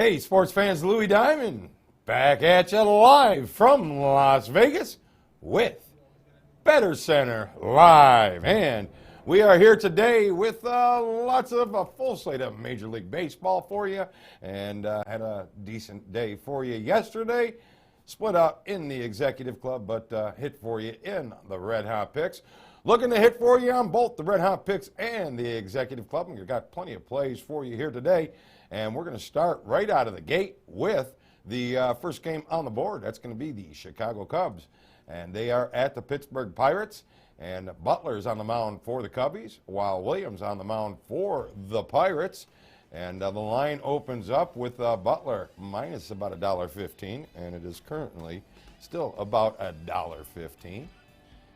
Hey, sports fans, Louis Diamond back at you live from Las Vegas with BettorCenter Live. And we are here today with lots of a full slate of Major League Baseball for you, and had a decent day for you yesterday. Split up in the Executive Club, but hit for you in the Red Hot Picks. Looking to hit for you on both the Red Hot Picks and the Executive Club. And we've got plenty of plays for you here today. And we're going to start right out of the gate with the first game on the board. That's going to be the Chicago Cubs. And they are at the Pittsburgh Pirates. And Butler's on the mound for the Cubbies, while Williams on the mound for the Pirates. And the line opens up with Butler minus about $1.15. And it is currently still about $1.15.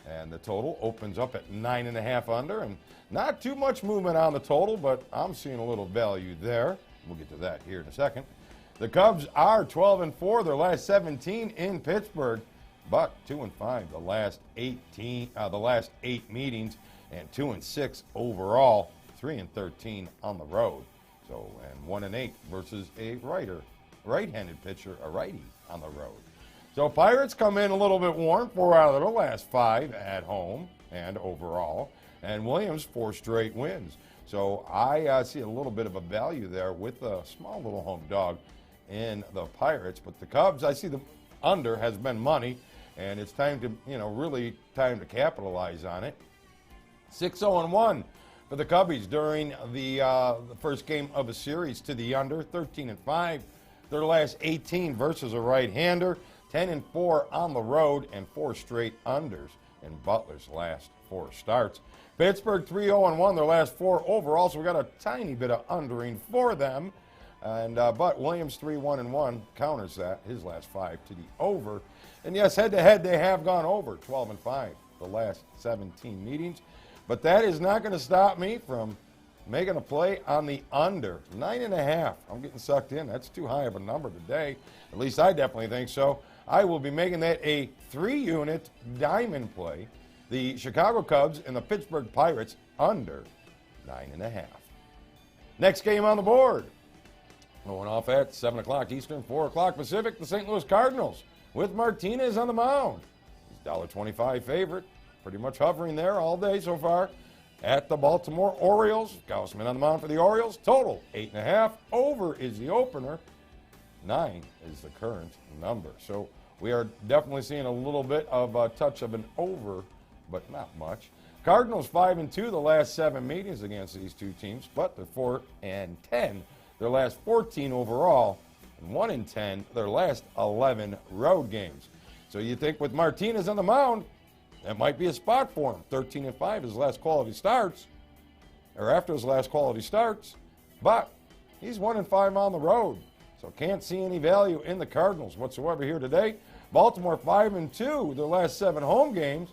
And the total opens up at 9.5 under. And not too much movement on the total, but I'm seeing a little value there. We'll get to that here in a second. The Cubs are 12-4, their last 17 in Pittsburgh, but 2-5 the last 8 meetings, and 2-6 overall, 3-13 on the road. So, and 1-8 versus a right-handed pitcher, a righty on the road. So Pirates come in a little bit warm, 4 out of their last 5 at home and overall, and Williams 4 straight wins. So I see a little bit of a value there with a small little home dog in the Pirates. But the Cubs, I see the under has been money, and it's time to, really time to capitalize on it. 6-0-1 for the Cubbies during the first game of a series to the under. 13-5 their last 18 versus a right-hander. 10-4 on the road, and 4 straight unders in Butler's last 4 starts. Pittsburgh 3-0-1 their last 4 overall, so we got a tiny bit of undering for them. And but Williams 3-1-1 counters that, his last 5 to the over. And yes, head-to-head they have gone over, 12-5 the last 17 meetings. But that is not going to stop me from making a play on the under. 9.5. I'm getting sucked in. That's too high of a number today. At least I definitely think so. I will be making that a 3-unit diamond play. The Chicago Cubs and the Pittsburgh Pirates under 9.5. Next game on the board. Going off at 7 o'clock Eastern, 4 o'clock Pacific, the St. Louis Cardinals with Martinez on the mound. He's $1.25 favorite. Pretty much hovering there all day so far. At the Baltimore Orioles, Gausman on the mound for the Orioles. Total 8.5. Over is the opener. 9 is the current number. So we are definitely seeing a little bit of a touch of an over, but not much. Cardinals 5-2 the last 7 meetings against these two teams, but they're 4-10 their last 14 overall, and 1-10 their last 11 road games. So you think with Martinez on the mound, that might be a spot for him. 13-5 his last quality starts, or after his last quality starts, but he's 1-5 on the road. So can't see any value in the Cardinals whatsoever here today. Baltimore 5-2 their last 7 home games.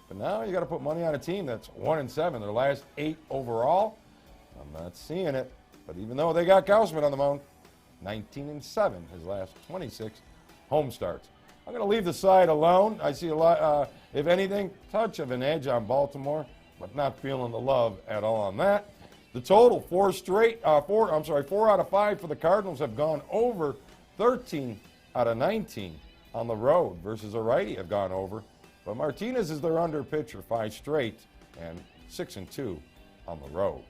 But now you got to put money on a team that's 1-7 their last 8 overall. I'm not seeing it. But even though they got Gausman on the mound, 19-7 his last 26 home starts. I'm going to leave the side alone. I see a lot, if anything, touch of an edge on Baltimore, but not feeling the love at all on that. The total, 4 out of 5 for the Cardinals have gone over. 13 out of 19 on the road versus a righty have gone over. But Martinez is their under pitcher, 5 straight, and 6-2 on the road.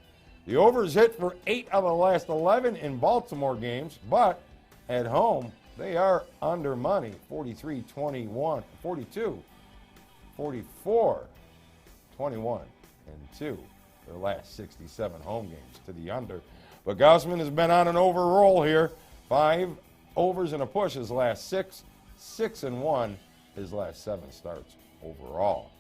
The over is hit for 8 out of the last 11 in Baltimore games, but at home they are under money, 43-21, 42, 44, 21, and 2. Their last 67 home games to the under. But Gausman has been on an over roll here. 5 overs and a push his last 6, 6-1 his last 7 starts overall.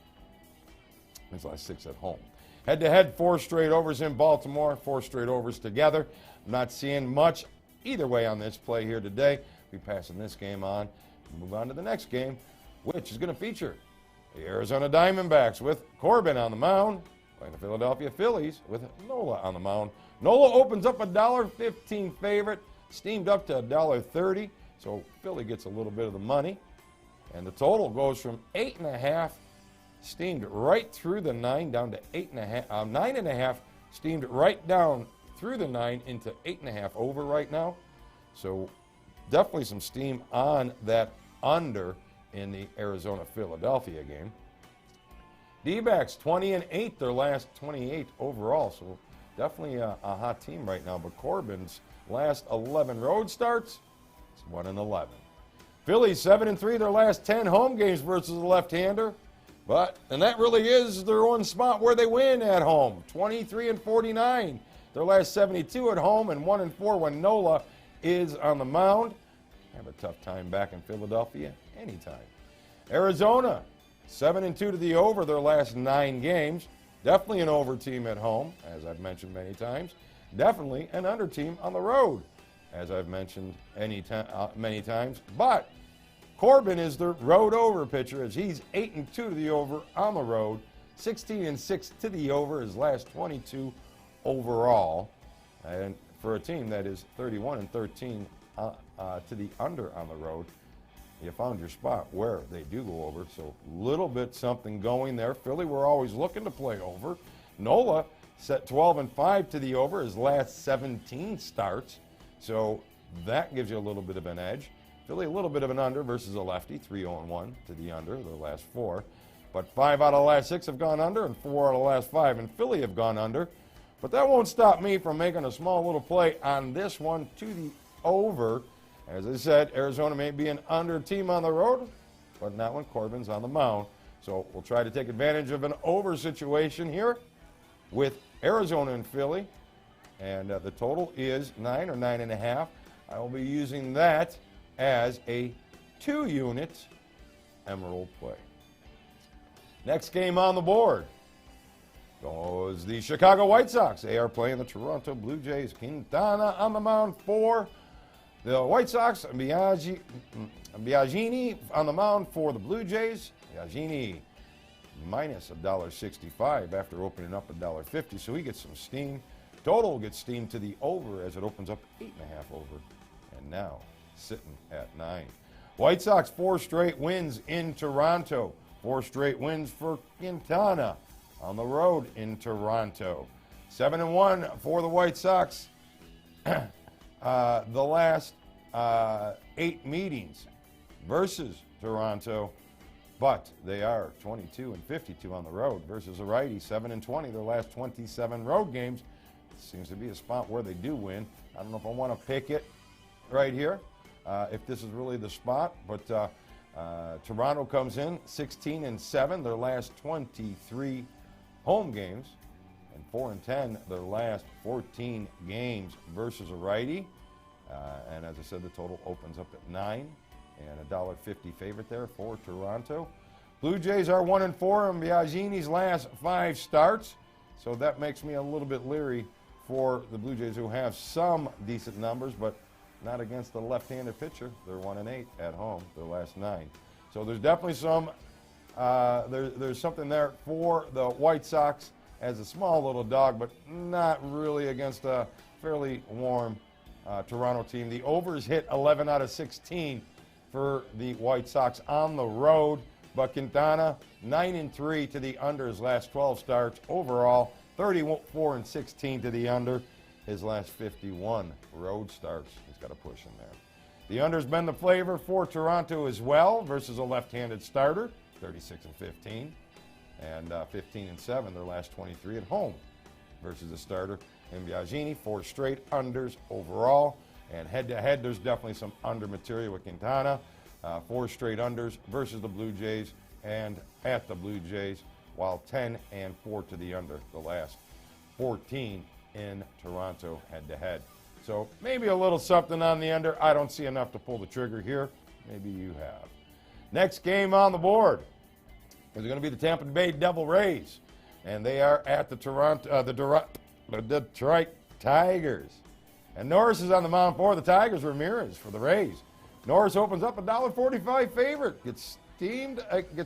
His last 6 at home. Head-to-head, 4 straight overs in Baltimore, 4 straight overs together. I'm not seeing much either way on this play here today. We'll be passing this game on. Move on to the next game, which is going to feature the Arizona Diamondbacks with Corbin on the mound, playing the Philadelphia Phillies with Nola on the mound. Nola opens up $1.15 favorite, steamed up to $1.30, so Philly gets a little bit of the money. And the total goes from 8.5, steamed right through the 9, down to 8.5, 9.5, steamed right down through the 9 into 8.5 over right now. So definitely some steam on that under in the Arizona-Philadelphia game. D-backs 20-8, their last 28 overall. So definitely a hot team right now. But Corbin's last 11 road starts, it's 1-11. Phillies 7-3, their last 10 home games versus a left-hander. And that really is their one spot where they win at home. 23-49, their last 72 at home, and 1-4 when Nola is on the mound. Have a tough time back in Philadelphia anytime. Arizona 7-2 to the over their last 9 games. Definitely an over team at home, as I've mentioned many times. Definitely an under team on the road, as I've mentioned many times. But Corbin is the road over pitcher, as he's 8-2 to the over on the road, 16-6 to the over his last 22 overall, and for a team that is 31-13 to the under on the road. You found your spot where they do go over, so a little bit something going there. Philly, we're always looking to play over. Nola set 12-5 to the over his last 17 starts, so that gives you a little bit of an edge. Philly a little bit of an under versus a lefty, 3-1 to the under, their last 4. But 5 out of the last 6 have gone under, and 4 out of the last 5 in Philly have gone under. But that won't stop me from making a small little play on this one to the over. As I said, Arizona may be an under team on the road, but not when Corbin's on the mound. So we'll try to take advantage of an over situation here with Arizona and Philly. And the total is 9 or 9.5. I will be using that as a 2-unit Emerald play. Next game on the board goes the Chicago White Sox. They are playing the Toronto Blue Jays. Quintana on the mound for the White Sox. Biagini on the mound for the Blue Jays. Biagini minus $1.65 after opening up $1.50, so he gets some steam. Total gets steam to the over as it opens up 8.5 over, and now sitting at 9. White Sox 4 straight wins in Toronto. 4 straight wins for Quintana on the road in Toronto. 7-1 for the White Sox. The last 8 meetings versus Toronto, but they are 22-52 on the road versus a righty. 7-20 their last 27 road games. Seems to be a spot where they do win. I don't know if I want to pick it right here, if this is really the spot, but Toronto comes in 16-7 their last 23 home games, and 4-10 their last 14 games versus a righty. And as I said, the total opens up at 9, and $1.50 favorite there for Toronto. Blue Jays are 1-4 in Biagini's last 5 starts, so that makes me a little bit leery for the Blue Jays, who have some decent numbers, but not against the left-handed pitcher. They're 1-8 at home, their last 9. So there's definitely some, there's something there for the White Sox as a small little dog, but not really against a fairly warm Toronto team. The overs hit 11 out of 16 for the White Sox on the road, but Quintana 9-3 to the under his last 12 starts. Overall, 34-16 to the under his last 51 road starts. He's got a push in there. The under's been the flavor for Toronto as well versus a left-handed starter, 36-15, and 15-7 their last 23 at home versus a starter. And Biagini, 4 straight unders overall. And head-to-head, there's definitely some under material with Quintana. 4 straight unders versus the Blue Jays and at the Blue Jays, while 10-4 to the under the last 14 in Toronto head-to-head. So maybe a little something on the under. I don't see enough to pull the trigger here. Maybe you have. Next game on the board is going to be the Tampa Bay Devil Rays, and they are at the Detroit Tigers. And Norris is on the mound for the Tigers. Ramirez for the Rays. Norris opens up $1.45 favorite. Gets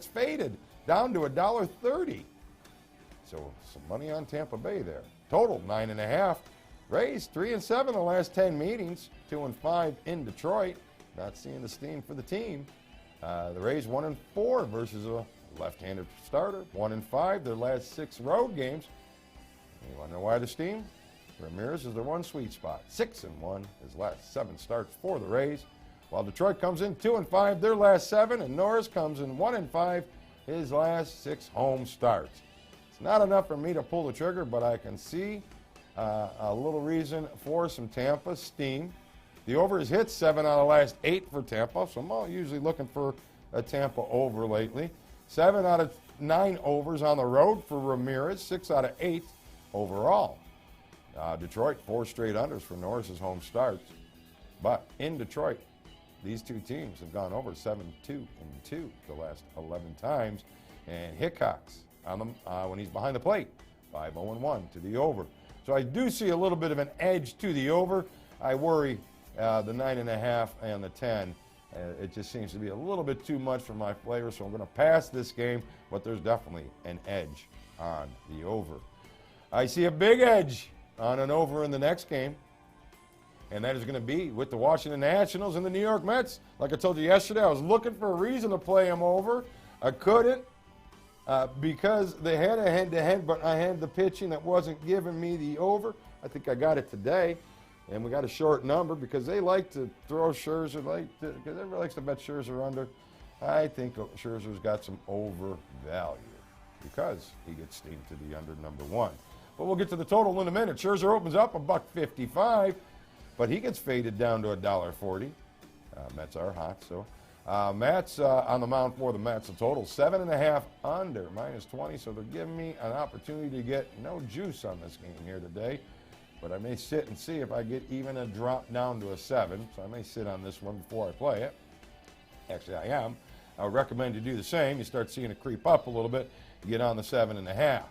faded down to $1.30. So some money on Tampa Bay there. Total 9.5. Rays 3-7 the last 10 meetings. 2-5 in Detroit. Not seeing the steam for the team. The Rays 1-4 versus a left-handed starter. 1-5 their last 6 road games. You want to know why the steam? Ramirez is their one sweet spot. 6-1 his last 7 starts for the Rays, while Detroit comes in 2-5 their last 7, and Norris comes in 1-5 his last 6 home starts. It's not enough for me to pull the trigger, but I can see a little reason for some Tampa steam. The over has hit 7 out of the last 8 for Tampa, so I'm usually looking for a Tampa over lately. 7 out of 9 overs on the road for Ramirez, 6 out of 8 overall. Detroit, 4 straight unders for Norris's home starts. But in Detroit, these two teams have gone over 7-2-2 the last 11 times. And Hickox, when he's behind the plate, 5-0-1 to the over. So I do see a little bit of an edge to the over. I worry the 9.5 and the 10. It just seems to be a little bit too much for my flavor, so I'm going to pass this game, but there's definitely an edge on the over. I see a big edge on an over in the next game, and that is going to be with the Washington Nationals and the New York Mets. Like I told you yesterday, I was looking for a reason to play them over. I couldn't because they had a head-to-head, but I had the pitching that wasn't giving me the over. I think I got it today. And we got a short number because they like to throw Scherzer, because everybody likes to bet Scherzer under. I think Scherzer's got some over value because he gets steamed to the under number 1. But we'll get to the total in a minute. Scherzer opens up $1.55, but he gets faded down to $1.40. Mets are hot, so. Mets on the mound for the Mets, a total 7.5 under, -20, so they're giving me an opportunity to get no juice on this game here today. But I may sit and see if I get even a drop down to a 7. So I may sit on this one before I play it. Actually, I am. I would recommend you do the same. You start seeing it creep up a little bit, you get on the 7.5.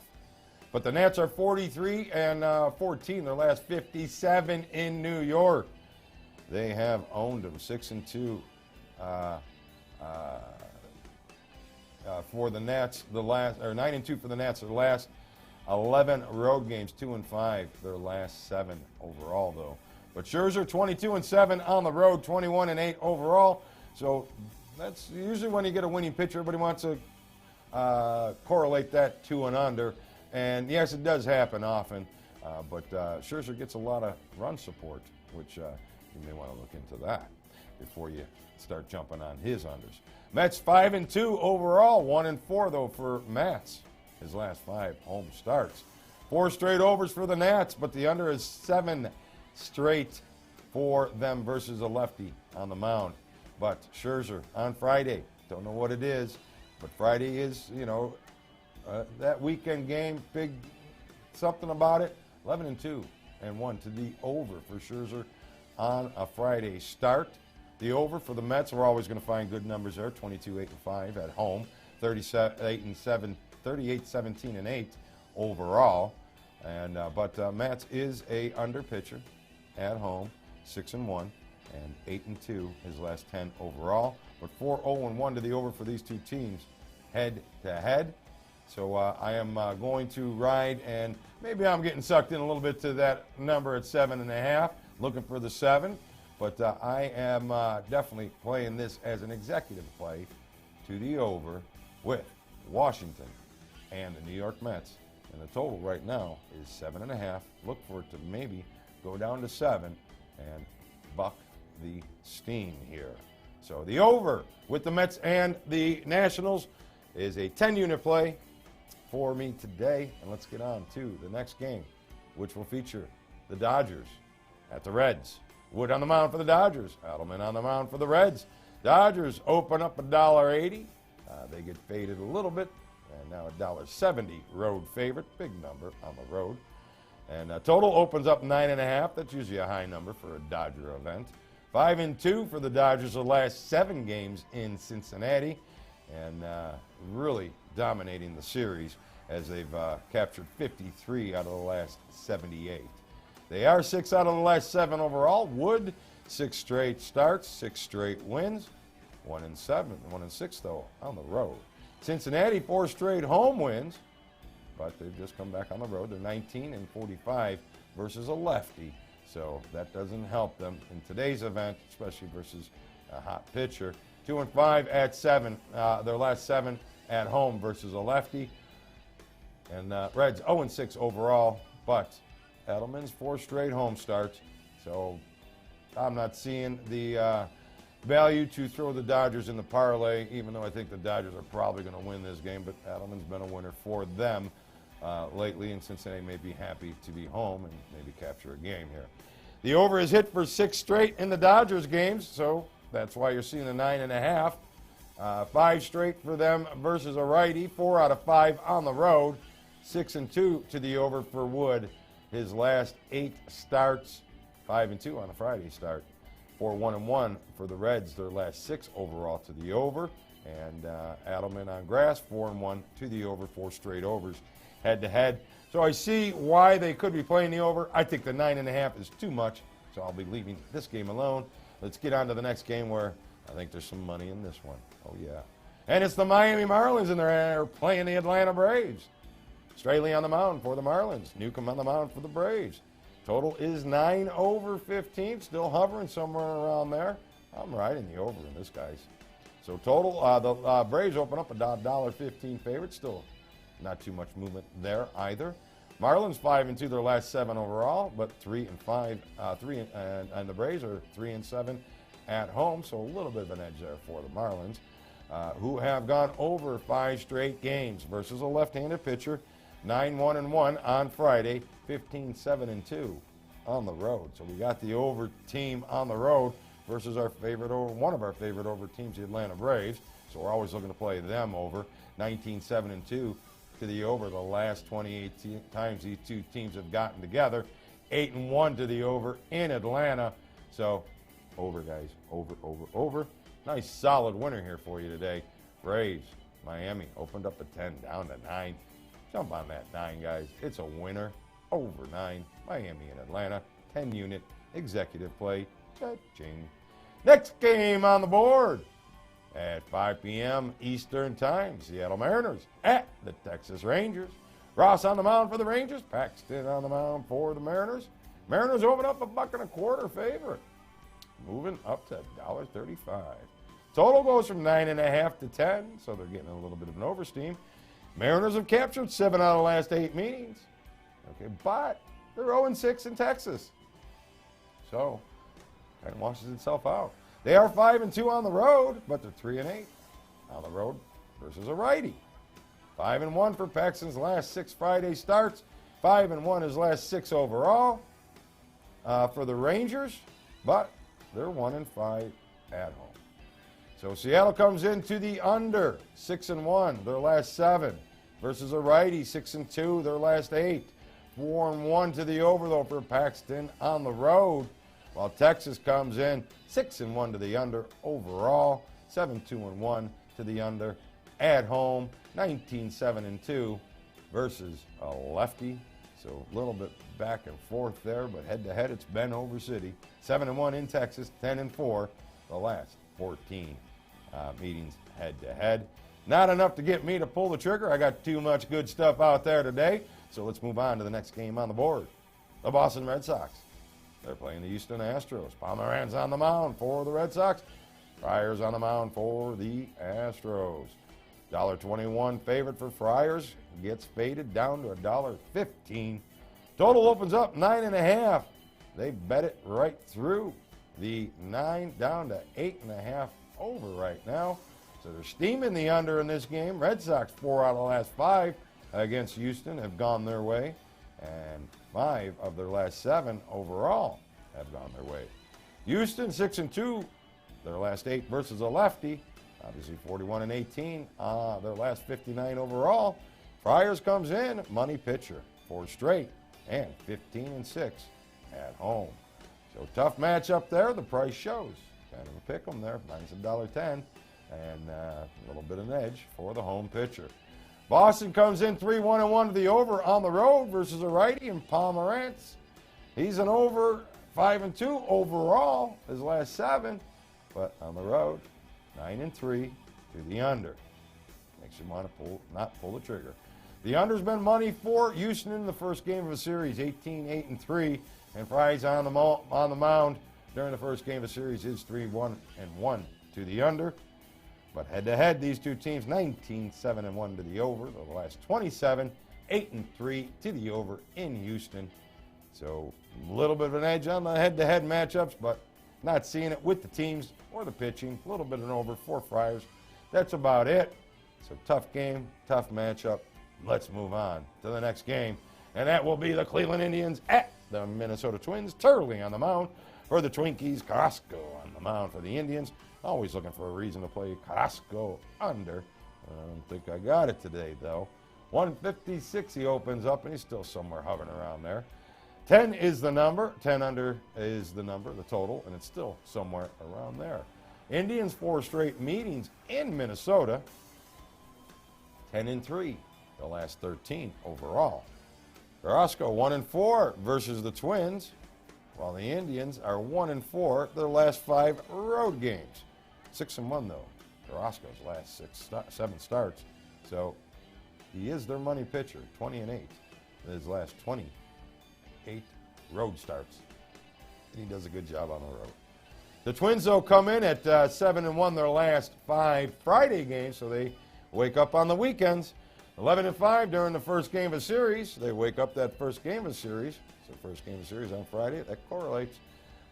But the Nats are 43-14, their last 57 in New York. They have owned them 6-2 for the Nats. 9-2 for the Nats. The last 11 road games, 2-5, their last 7 overall, though. But Scherzer, 22-7 on the road, 21-8 overall. So that's usually when you get a winning pitcher, everybody wants to correlate that to and under. And yes, it does happen often, but Scherzer gets a lot of run support, which you may want to look into that before you start jumping on his unders. Mets 5-2 overall, 1-4 though for Mets. His last 5 home starts. 4 straight overs for the Nats, but the under is 7 straight for them versus a lefty on the mound. But Scherzer on Friday, don't know what it is, but Friday is, that weekend game, big something about it. 11-2 and 1 to the over for Scherzer on a Friday start. The over for the Mets, we're always going to find good numbers there. 22-8-5 at home, 38-17-8 overall. And but Mets is a under pitcher at home, 6-1 and 8-2 his last 10 overall. But 4-0-1 to the over for these two teams head to head. So I am going to ride, and maybe I'm getting sucked in a little bit to that number at 7.5, looking for the 7. But I am definitely playing this as an executive play to the over with Washington and the New York Mets. And the total right now is 7.5. Look for it to maybe go down to 7 and buck the steam here. So the over with the Mets and the Nationals is a 10-unit play for me today. And let's get on to the next game, which will feature the Dodgers at the Reds. Wood on the mound for the Dodgers. Adelman on the mound for the Reds. Dodgers open up $1.80. They get faded a little bit, and now $1.70 road favorite. Big number on the road. And total opens up 9.5. That's usually a high number for a Dodger event. 5-2 for the Dodgers the last 7 games in Cincinnati, and really dominating the series as they've captured 53 out of the last 78. They are 6 out of the last 7 overall. Wood, 6 straight starts, 6 straight wins. 1-7, 1-6 though on the road. Cincinnati, 4 straight home wins, but they've just come back on the road. They're 19-45 versus a lefty, so that doesn't help them in today's event, especially versus a hot pitcher. 2-5 at 7, their last 7 at home versus a lefty. And Reds 0-6 overall, but Edelman's 4 straight home starts. So I'm not seeing the value to throw the Dodgers in the parlay, even though I think the Dodgers are probably going to win this game. But Edelman's been a winner for them lately, and Cincinnati may be happy to be home and maybe capture a game here. The over is hit for 6 straight in the Dodgers games, so that's why you're seeing the 9.5. 5 straight for them versus a righty, 4 out of 5 on the road. 6-2 to the over for Wood. His last 8 starts, 5-2 on a Friday start. 4-1-1 for the Reds, their last 6 overall to the over. And Adelman on grass, 4-1 to the over, 4 straight overs head-to-head. So I see why they could be playing the over. I think the 9.5 is too much, so I'll be leaving this game alone. Let's get on to the next game where I think there's some money in this one. Oh, yeah. And it's the Miami Marlins, and they're playing the Atlanta Braves. Straley on the mound for the Marlins. Newcomb on the mound for the Braves. Total is 9 over 15, still hovering somewhere around there. I'm riding the over in this, guys. So total, the Braves open up a $1.15 favorite. Still not too much movement there either. Marlins 5-2 their last 7 overall, but 3-5. And the Braves are 3-7 at home. So a little bit of an edge there for the Marlins, who have gone over 5 straight games versus a left-handed pitcher. 9-1-1 on Friday, 15-7-2 on the road. So we got the over team on the road versus our favorite over, one of our favorite over teams, the Atlanta Braves. So we're always looking to play them over. 19-7-2 to the over the last 28 times these two teams have gotten together. 8-1 to the over in Atlanta. So over, guys, over. Nice solid winner here for you today. Braves, Miami opened up at 10, down to 9. Jump on that 9, guys. It's a winner. Over 9. Miami and Atlanta. 10-unit executive play. Cha-ching. Next game on the board at 5 p.m. Eastern Time. Seattle Mariners at the Texas Rangers. Ross on the mound for the Rangers. Paxton on the mound for the Mariners. Mariners open up a $1.25 favorite. Moving up to $1.35. Total goes from 9.5 to 10, so they're getting a little bit of an oversteam. Mariners have captured 7 out of the last 8 meetings. Okay, but they're 0-6 in Texas. So, kind of washes itself out. They are 5-2 on the road, but they're 3-8 on the road versus a righty. 5-1 for Paxton's last 6 Friday starts. 5-1 his last 6 overall for the Rangers, but they're 1-5 at home. So Seattle comes into the under, 6-1, their last 7, versus a righty, 6-2, their last 8. 4-1 to the over, though, for Paxton on the road, while Texas comes in 6-1 to the under overall, 7-2-1 to the under at home, 19-7-2 versus a lefty. So a little bit back and forth there, but head-to-head, it's been over city. 7-1 in Texas, 10-4 the last 14 meetings head-to-head. Not enough to get me to pull the trigger. I got too much good stuff out there today. So let's move on to the next game on the board. The Boston Red Sox. They're playing the Houston Astros. Pomeranz on the mound for the Red Sox. Friars on the mound for the Astros. $1.21 favorite for Friars. Gets faded down to $1.15. Total opens up 9.5. They bet it right through the 9 down to 8.5 over right now. So they're steaming the under in this game. Red Sox 4 out of the last 5 against Houston have gone their way, and 5 of their last 7 overall have gone their way. Houston 6-2, their last 8 versus a lefty. Obviously 41-18, their last 59 overall. Friars comes in, money pitcher, 4 straight, and 15-6 at home. So tough matchup there. The price shows. Kind of a pick 'em there. Minus $1.10, and a little bit of an edge for the home pitcher. Boston comes in 3-1-1 to the over on the road versus a righty in Pomeranz. He's an over 5-2 overall, his last 7, but on the road, 9-3 to the under. Makes you want to not pull the trigger. The under's been money for Houston in the first game of a series, 18-8-3, and Fry's on the mound during the first game of the series is 3-1-1 to the under. But head-to-head, these two teams, 19-7-1 to the over. The last 27, 8-3 to the over in Houston. So a little bit of an edge on the head-to-head matchups, but not seeing it with the teams or the pitching. A little bit of an over, 4 Friars. That's about it. So tough game, tough matchup. Let's move on to the next game, and that will be the Cleveland Indians at the Minnesota Twins. Turley on the mound for the Twinkies. Carrasco on the mound for the Indians. Always looking for a reason to play Carrasco under. I don't think I got it today, though. 156 he opens up, and he's still somewhere hovering around there. 10 is the number. 10 under is the number, the total, and it's still somewhere around there. Indians 4 straight meetings in Minnesota. 10-3, the last 13 overall. Carrasco 1-4 versus the Twins, while the Indians are 1-4 their last 5 road games. 6-1 though. Carrasco's last 7 starts, so he is their money pitcher. 20-8 his last 28 road starts, and he does a good job on the road. The Twins though come in at 7-1 their last 5 Friday games, so they wake up on the weekends. 11-5 during the first game of a series. They wake up that first game of a series. So first game of a series on Friday, that correlates.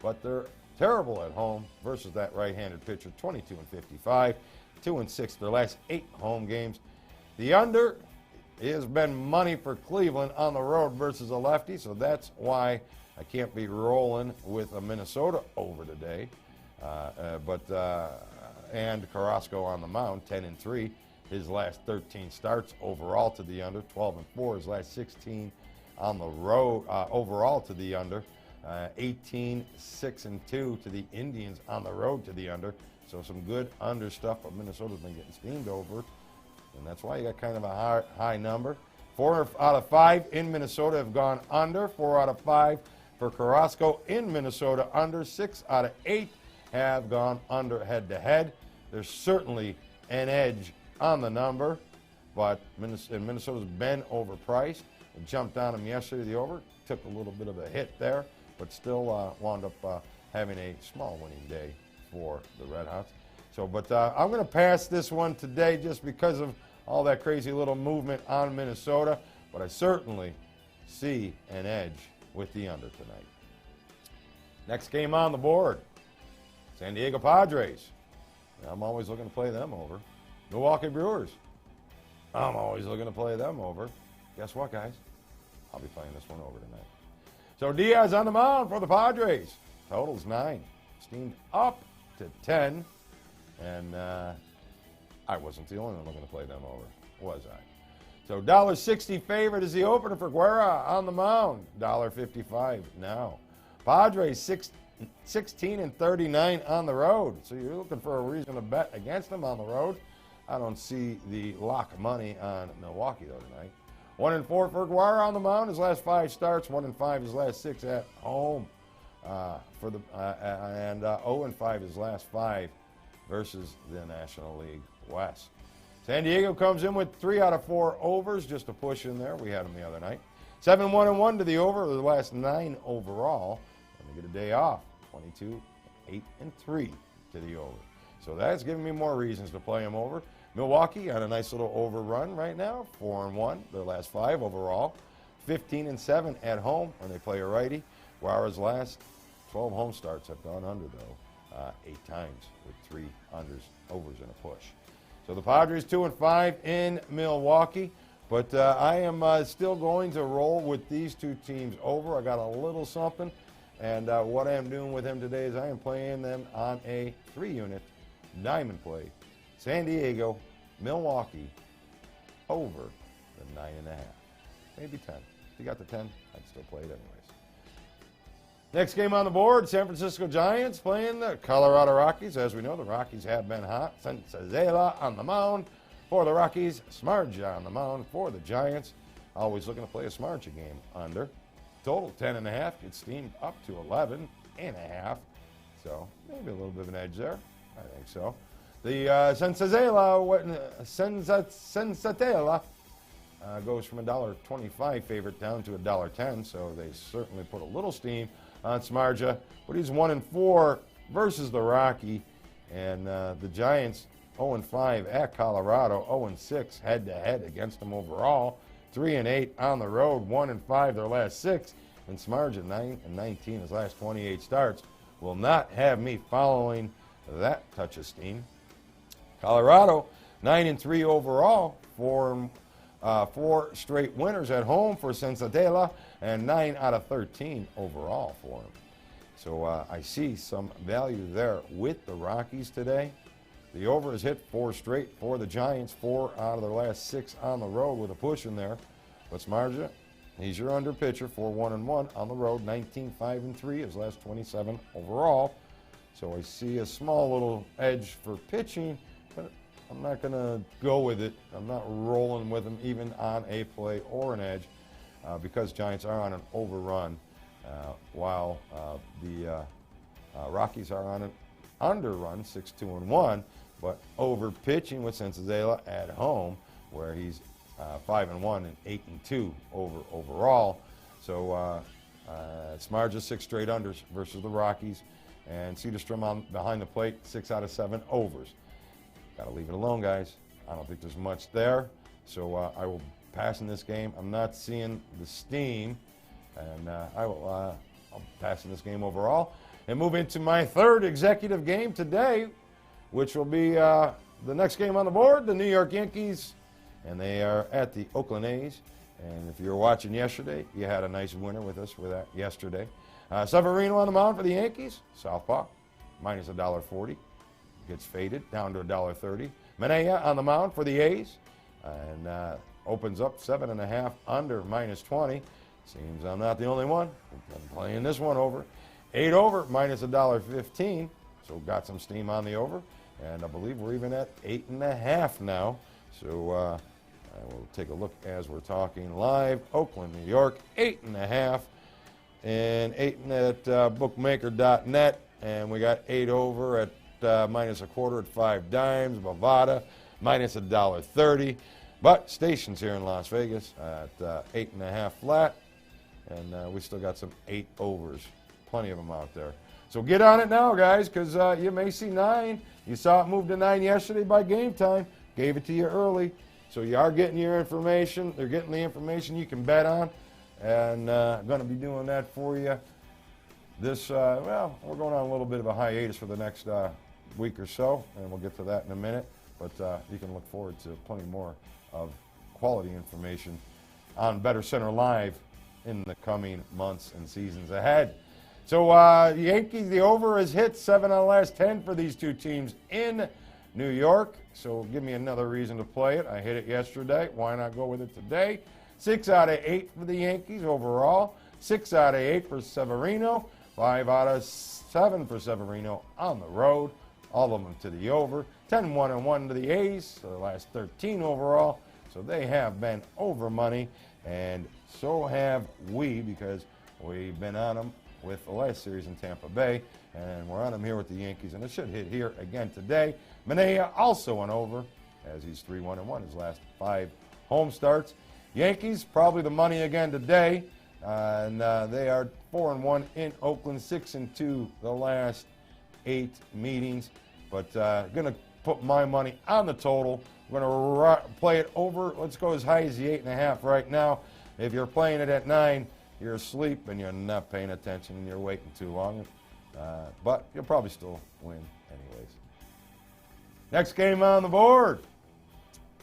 But they're terrible at home versus that right-handed pitcher, 22-55, 2-6 their last 8 home games. The under has been money for Cleveland on the road versus a lefty, so that's why I can't be rolling with a Minnesota over today. And Carrasco on the mound, 10-3. His last 13 starts overall to the under, 12-4. His last 16 on the road overall to the under, 18-6-2 to the Indians on the road to the under. So some good under stuff, but Minnesota's been getting steamed over, and that's why you got kind of a high number. 4 out of 5 in Minnesota have gone under. 4 out of 5 for Carrasco in Minnesota under. 6 out of 8 have gone under head-to-head. There's certainly an edge on the number, but Minnesota's been overpriced. It jumped on them yesterday, the over. Took a little bit of a hit there, but still wound up having a small winning day for the Red Hawks. So, but I'm going to pass this one today just because of all that crazy little movement on Minnesota, but I certainly see an edge with the under tonight. Next game on the board, San Diego Padres. I'm always looking to play them over. Milwaukee Brewers. I'm always looking to play them over. Guess what, guys? I'll be playing this one over tonight. So Diaz on the mound for the Padres. Total's 9. Steamed up to 10. And I wasn't the only one looking to play them over, was I? So $1.60 favorite is the opener for Guerra on the mound. $1.55 now. Padres 16-39 on the road. So you're looking for a reason to bet against them on the road. I don't see the lock money on Milwaukee, though, tonight. 1-4 for Guerra on the mound. His last 5 starts. 1-5 his last 6 at home. And 0-5 his last 5 versus the National League West. San Diego comes in with 3 out of 4 overs, just a push in there. We had them the other night. 7-1-1 to the over, the last 9 overall. And they get a day off. 22-8-3 to the over. So that's giving me more reasons to play them over. Milwaukee on a nice little overrun right now, 4-1, their last 5 overall. 15-7 at home when they play a righty. Guerra's last 12 home starts have gone under, though, 8 times with 3 overs and a push. So the Padres 2-5 in Milwaukee, but I am still going to roll with these 2 teams over. I got a little something, and what I am doing with them today is I am playing them on a 3-unit diamond play. San Diego, Milwaukee, over the 9.5. Maybe 10. If you got the 10, I'd still play it anyways. Next game on the board, San Francisco Giants playing the Colorado Rockies. As we know, the Rockies have been hot. Senzatela on the mound for the Rockies. Smarja on the mound for the Giants. Always looking to play a Smarja game under. Total 10.5. Gets steamed up to 11.5. So maybe a little bit of an edge there. I think so. The Senzatela goes from $1.25 favorite down to $1.10, so they certainly put a little steam on Smarja. But he's 1-4 versus the Rocky, and the Giants 0-5 at Colorado, 0-6 head-to-head against them overall, 3-8 on the road, 1-5 their last 6 And Smarja, 9-19 his last 28 starts. Will not have me following that touch of steam. Colorado, 9-3 overall, four straight winners at home for Sensatela, and 9 out of 13 overall for him. So I see some value there with the Rockies today. The over has hit 4 straight for the Giants, 4 out of their last 6 on the road with a push in there. But Smarja, he's your under pitcher, 4-1-1 on the road, 19-5-3 his last 27 overall. So I see a small little edge for pitching, but I'm not going to go with it. I'm not rolling with him even on a play or an edge because Giants are on an overrun while the Rockies are on an underrun, 6-2-1, but over pitching with Sensazela at home where he's 5-1 and 8-2 overall. So Smarja 6 straight unders versus the Rockies, and Cedarstrom on behind the plate 6 out of 7 overs. Got to leave it alone, guys. I don't think there's much there, so I will pass in this game. I'm not seeing the steam, and I'll pass in this game overall and move into my third executive game today, which will be the next game on the board, the New York Yankees, and they are at the Oakland A's. And if you were watching yesterday, you had a nice winner with us with that yesterday. Severino on the mound for the Yankees, southpaw, minus $1.40. Gets faded down to $1.30. Manea on the mound for the A's, and opens up 7.5 under minus 20. Seems I'm not the only one. I'm playing this one over. 8 over minus $1.15. So got some steam on the over, and I believe we're even at 8.5 now. So I will take a look as we're talking live. Oakland, New York, 8.5, and 8 at bookmaker.net, and we got 8 over at minus a quarter at 5 dimes. Bovada minus $1.30. But stations here in Las Vegas at 8.5 flat, and we still got some 8 overs. Plenty of them out there. So get on it now, guys, because you may see 9. You saw it move to 9 yesterday by game time. Gave it to you early. So you are getting your information. They're getting the information you can bet on, and I'm going to be doing that for you. This, well, we're going on a little bit of a hiatus for the next week or so, and we'll get to that in a minute. But you can look forward to plenty more of quality information on BettorCenter Live in the coming months and seasons ahead. So Yankees, the over has hit 7 out of the last 10 for these two teams in New York. So give me another reason to play it. I hit it yesterday. Why not go with it today? 6 out of 8 for the Yankees overall. 6 out of 8 for Severino. 5 out of 7 for Severino on the road. All of them to the over. 10-1-1 to the A's. So the last 13 overall. So they have been over money, and so have we, because we've been on them with the last series in Tampa Bay, and we're on them here with the Yankees, and it should hit here again today. Manea also an over, as he's 3-1-1 his last 5 home starts. Yankees, probably the money again today, and they are 4-1 in Oakland, 6-2 the last 8 meetings, but going to put my money on the total. We're going to play it over. Let's go as high as the 8.5 right now. If you're playing it at 9, you're asleep and you're not paying attention and you're waiting too long. But you'll probably still win anyways. Next game on the board,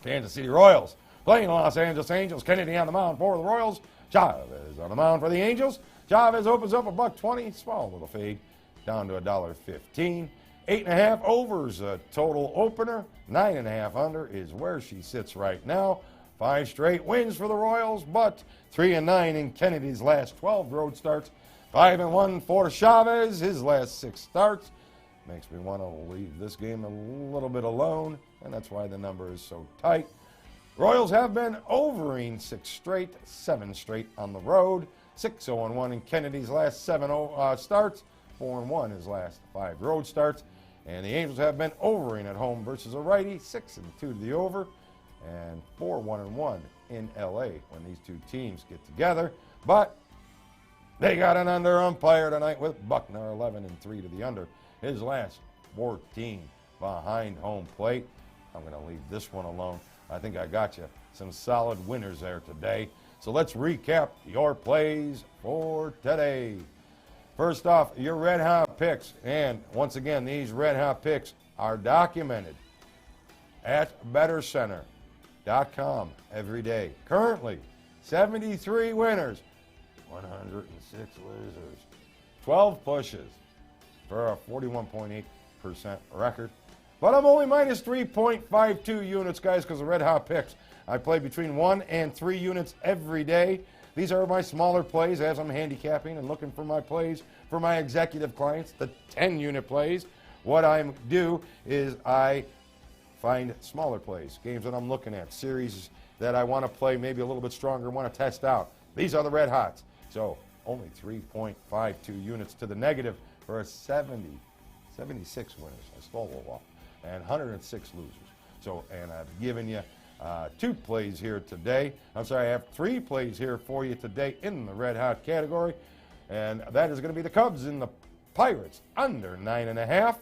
Kansas City Royals playing Los Angeles Angels. Kennedy on the mound for the Royals. Chavez on the mound for the Angels. Chavez opens up $1.20. Small little fade down to $1.15. 8.5 overs a total opener. 9.5 under is where she sits right now. 5 straight wins for the Royals, but 3-9 in Kennedy's last 12 road starts. 5-1 for Chavez, his last 6 starts. Makes me want to leave this game a little bit alone, and that's why the number is so tight. Royals have been overing 6 straight, 7 straight on the road. 6-0-1 in Kennedy's last 7 starts. 4-1 his last 5 road starts. And the Angels have been overing at home versus a righty, 6-2 to the over, and 4-1-1 in L.A. when these two teams get together. But they got an under umpire tonight with Buckner, 11-3 to the under. His last 14 behind home plate. I'm going to leave this one alone. I think I got you some solid winners there today. So let's recap your plays for today. First off, your red hot picks. And once again, these red hot picks are documented at BettorCenter.com every day. Currently, 73 winners, 106 losers, 12 pushes for a 41.8% record. But I'm only minus 3.52 units, guys, because of red hot picks. I play between 1 and 3 units every day. These are my smaller plays as I'm handicapping and looking for my plays for my executive clients, the 10-unit plays. What I do is I find smaller plays, games that I'm looking at, series that I want to play maybe a little bit stronger, want to test out. These are the red hots. So only 3.52 units to the negative for a 76 winners. I stole a little off. And 106 losers. So, and I've given you 2 plays here today. I'm sorry, I have 3 plays here for you today in the red hot category. And that is going to be the Cubs and the Pirates under 9.5.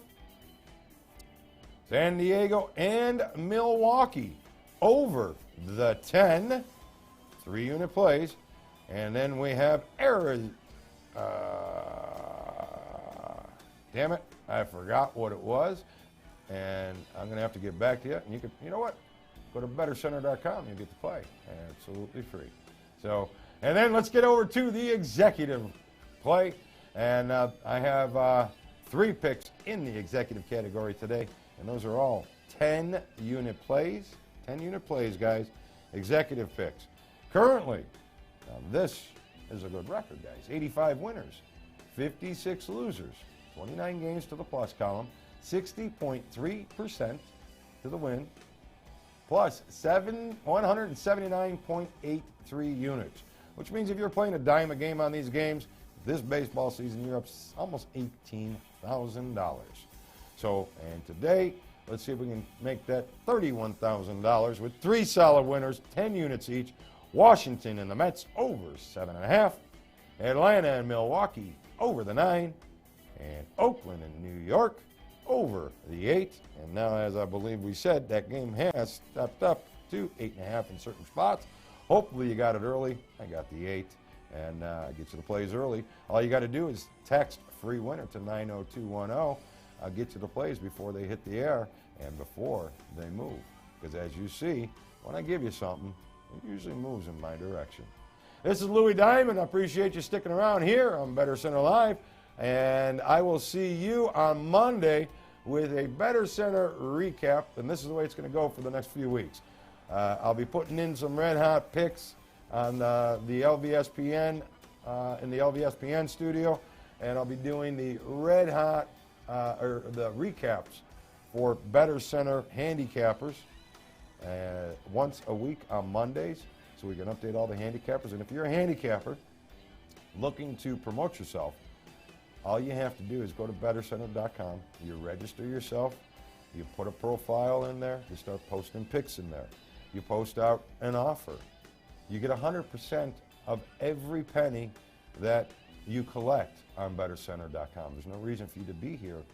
San Diego and Milwaukee over the 10. 3-unit plays. And then we have Arizona. Damn it, I forgot what it was. And I'm going to have to get back to you. And you know what? Go to BettorCenter.com and you get to play. Absolutely free. So, and then let's get over to the executive play. And I have 3 picks in the executive category today. And those are all 10-unit plays. 10-unit plays, guys. Executive picks. Currently, this is a good record, guys. 85 winners, 56 losers, 29 games to the plus column. 60.3% to the win, plus 179.83 units, which means if you're playing a dime a game on these games, this baseball season, you're up almost $18,000. So, and today, let's see if we can make that $31,000 with 3 solid winners, 10 units each. Washington and the Mets over 7.5. Atlanta and Milwaukee over the 9. And Oakland and New York over the 8, and now, as I believe we said, that game has stepped up to 8.5 in certain spots. Hopefully you got it early. I got the 8, and get you the plays early. All you got to do is text free winner to 90210. I'll get you the plays before they hit the air and before they move. Because as you see, when I give you something, it usually moves in my direction. This is Louis Diamond. I appreciate you sticking around here on Better Center Live. And I will see you on Monday with a Better Center recap. And this is the way it's going to go for the next few weeks. I'll be putting in some red hot picks on the LVspn in the LVspn studio. And I'll be doing the red hot or the recaps for Better Center handicappers once a week on Mondays. So we can update all the handicappers. And if you're a handicapper looking to promote yourself, all you have to do is go to BettorCenter.com. You register yourself. You put a profile in there. You start posting pics in there. You post out an offer. You get 100% of every penny that you collect on BettorCenter.com. There's no reason for you to be here,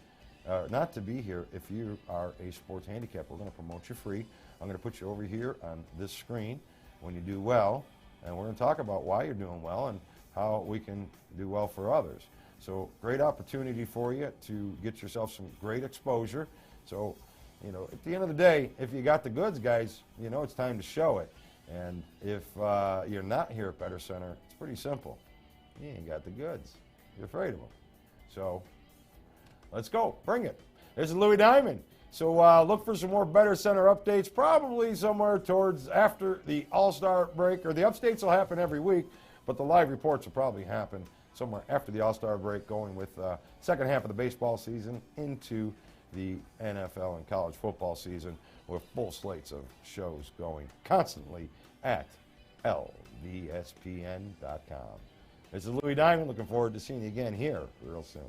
not to be here if you are a sports handicapper. We're going to promote you free. I'm going to put you over here on this screen when you do well, and we're going to talk about why you're doing well and how we can do well for others. So great opportunity for you to get yourself some great exposure. So, you know, at the end of the day, if you got the goods, guys, you know it's time to show it. And if you're not here at Better Center, it's pretty simple. You ain't got the goods. You're afraid of them. So let's go. Bring it. This is Louis Diamond. So look for some more Better Center updates, probably somewhere towards after the All-Star break, or the updates will happen every week, but the live reports will probably happen somewhere after the All-Star break, going with second half of the baseball season into the NFL and college football season with full slates of shows going constantly at LVspn.com. This is Louis Diamond. Looking forward to seeing you again here real soon.